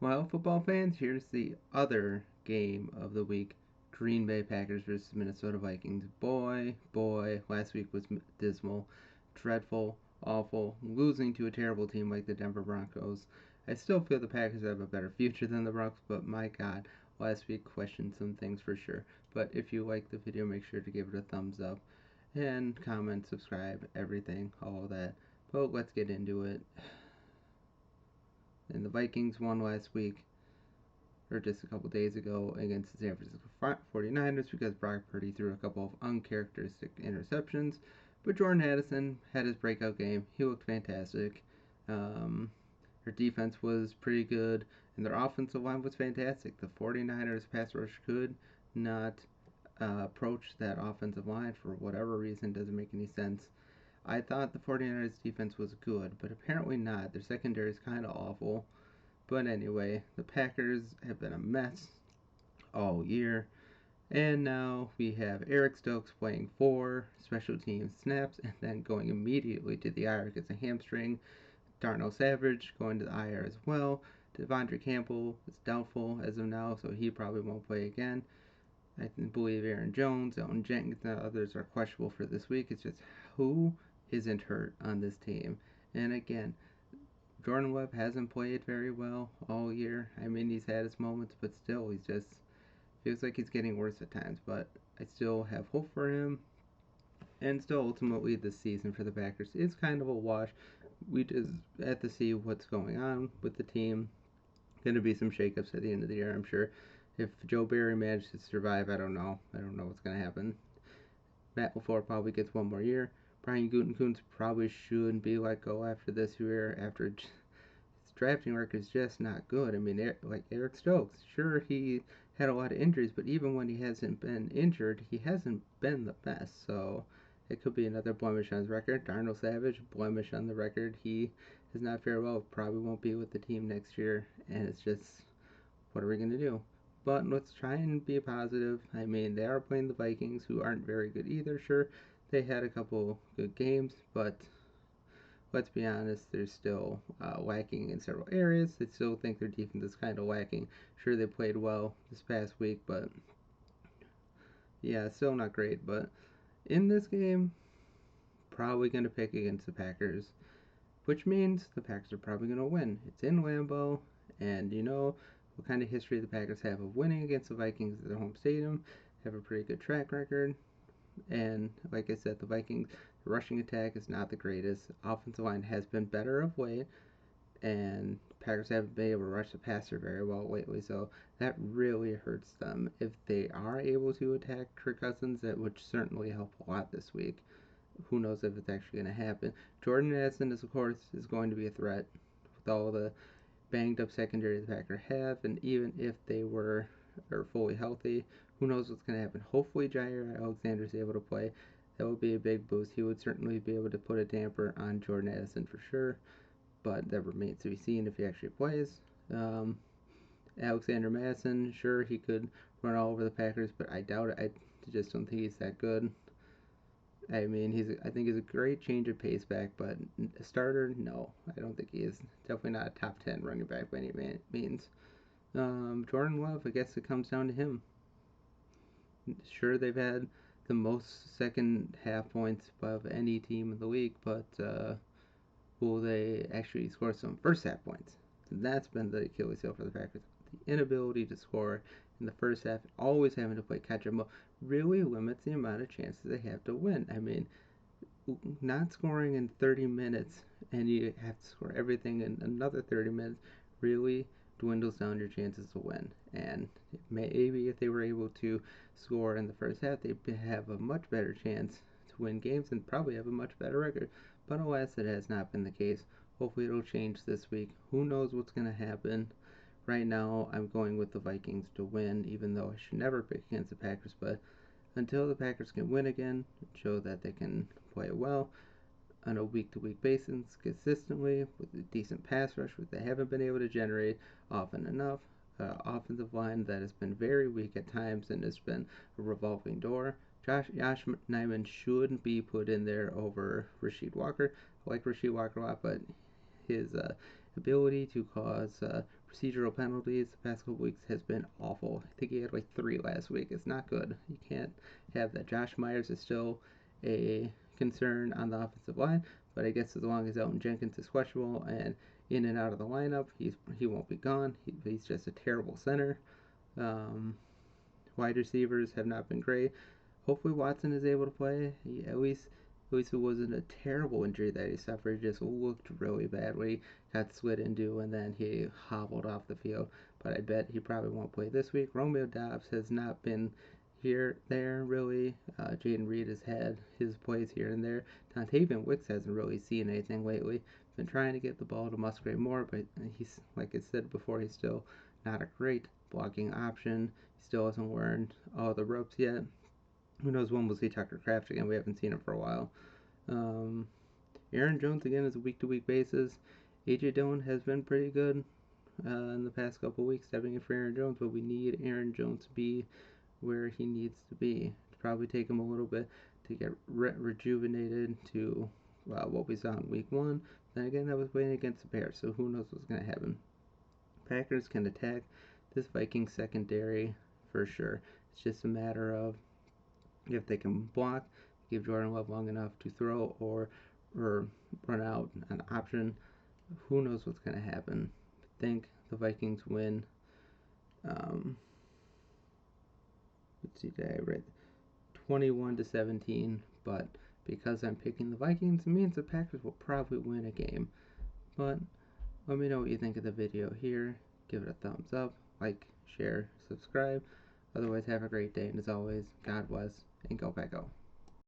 Well, football fans, here's the other game of the week. Green Bay Packers versus Minnesota Vikings. Boy, last week was dismal, dreadful, awful, losing to a terrible team like the Denver Broncos. I still feel the Packers have a better future than the Broncos, but my God, last week questioned some things for sure. But if you like the video, make sure to give it a thumbs up and comment, subscribe, everything, all that. But let's get into it. And the Vikings won last week, or just a couple days ago, against the San Francisco 49ers because Brock Purdy threw a couple of uncharacteristic interceptions. But Jordan Addison had his breakout game. He looked fantastic. Their defense was pretty good, and their offensive line was fantastic. The 49ers pass rush could not approach that offensive line for whatever reason. Doesn't make any sense. I thought the 49ers defense was good, but apparently not. Their secondary is kind of awful. But anyway, the Packers have been a mess all year. And now we have Eric Stokes playing 4 special teams snaps and then going immediately to the IR because of hamstring. Darnell Savage going to the IR as well. Devondre Campbell is doubtful as of now, so he probably won't play again. I believe Aaron Jones, Elton Jenkins, and others are questionable for this week. It's just who isn't hurt on this team. And again, Jordan Webb hasn't played very well all year. I mean, he's had his moments, but still, he's just feels like he's getting worse at times. But I still have hope for him. And still, ultimately, this season for the Packers is kind of a wash. We just have to see what's going on with the team. Going to be some shakeups at the end of the year, I'm sure. If Joe Barry manages to survive, I don't know. I don't know what's going to happen. Matt LaFleur probably gets one more year. Brian Gutekunst probably shouldn't be let go after this year. After his drafting record is just not good. I mean, like Eric Stokes, sure he had a lot of injuries, but even when he hasn't been injured, he hasn't been the best. So it could be another blemish on his record. Darnell Savage, blemish on the record. He has not fared well. Probably won't be with the team next year, and it's just, what are we going to do? But let's try and be positive. I mean, they are playing the Vikings, who aren't very good either. Sure, they had a couple good games, but let's be honest, they're still lacking in several areas. I still think their defense is kind of lacking. Sure, they played well this past week, but yeah, still not great. But in this game, probably going to pick against the Packers, which means the Packers are probably going to win. It's in Lambeau, and you know what kind of history the Packers have of winning against the Vikings at their home stadium. Have a pretty good track record. And like I said, the Vikings rushing attack is not the greatest. Offensive line has been better of late, and Packers haven't been able to rush the passer very well lately, so that really hurts them. If they are able to attack Kirk Cousins, that would certainly help a lot this week. Who knows if it's actually going to happen. Jordan Addison, of course, is going to be a threat with all the banged up secondary the Packers have, and even if they are fully healthy, who knows what's going to happen. Hopefully Jair Alexander is able to play. That would be a big boost. He would certainly be able to put a damper on Jordan Addison for sure, but that remains to be seen if he actually plays. Alexander Madison, sure, he could run all over the Packers, but I doubt it. I just don't think he's that good. I mean, I think he's a great change of pace back, but a starter, no, I don't think he is. Definitely not a top 10 running back by any means. Jordan Love, I guess it comes down to him. Sure, they've had the most second half points of any team in the league, but will they actually score some first half points? That's been the Achilles heel for the Packers. The inability to score in the first half, always having to play catch up, really limits the amount of chances they have to win. I mean, not scoring in 30 minutes and you have to score everything in another 30 minutes really dwindles down your chances to win. And maybe if they were able to score in the first half, they'd have a much better chance to win games and probably have a much better record. But alas, it has not been the case. Hopefully it'll change this week. Who knows what's going to happen. Right now, I'm going with the Vikings to win, even though I should never pick against the Packers. But until the Packers can win again and show that they can play well on a week-to-week basis consistently with a decent pass rush, which they haven't been able to generate often enough, offensive line that has been very weak at times and has been a revolving door. Josh Nijman shouldn't be put in there over Rasheed Walker. I like Rasheed Walker a lot, but his ability to cause procedural penalties the past couple weeks has been awful. I think he had like 3 last week. It's not good. You can't have that. Josh Myers is still a concern on the offensive line, but I guess as long as Elton Jenkins is questionable and in and out of the lineup, he won't be gone. He's just a terrible center. Um, Wide receivers have not been great. Hopefully Watson is able to play. At least it wasn't a terrible injury that he suffered. It just looked really bad when he got slid into and then he hobbled off the field. But I bet he probably won't play this week. Romeo Doubs has not been there really. Jaden Reed has had his plays here and there. Dontavian Wicks hasn't really seen anything lately. Been trying to get the ball to Musgrave more, but he's, like I said before, he's still not a great blocking option. He still hasn't learned all the ropes yet. Who knows when we'll see Tucker Kraft again? We haven't seen him for a while. Um, Aaron Jones again is a week-to-week basis. AJ Dillon has been pretty good in the past couple weeks, stepping in for Aaron Jones, but we need Aaron Jones to be where he needs to be. It'll probably take him a little bit to get rejuvenated to what we saw in week 1. Then again, that was playing against the Bears, so who knows what's going to happen. Packers can attack this Vikings secondary for sure. It's just a matter of if they can block, give Jordan Love long enough to throw or run out an option. Who knows what's going to happen? I think the Vikings win. Let's see, did I write 21-17? But because I'm picking the Vikings, it means the Packers will probably win a game. But let me know what you think of the video here. Give it a thumbs up, like, share, subscribe. Otherwise, have a great day, and as always, God bless, and go Pack Go.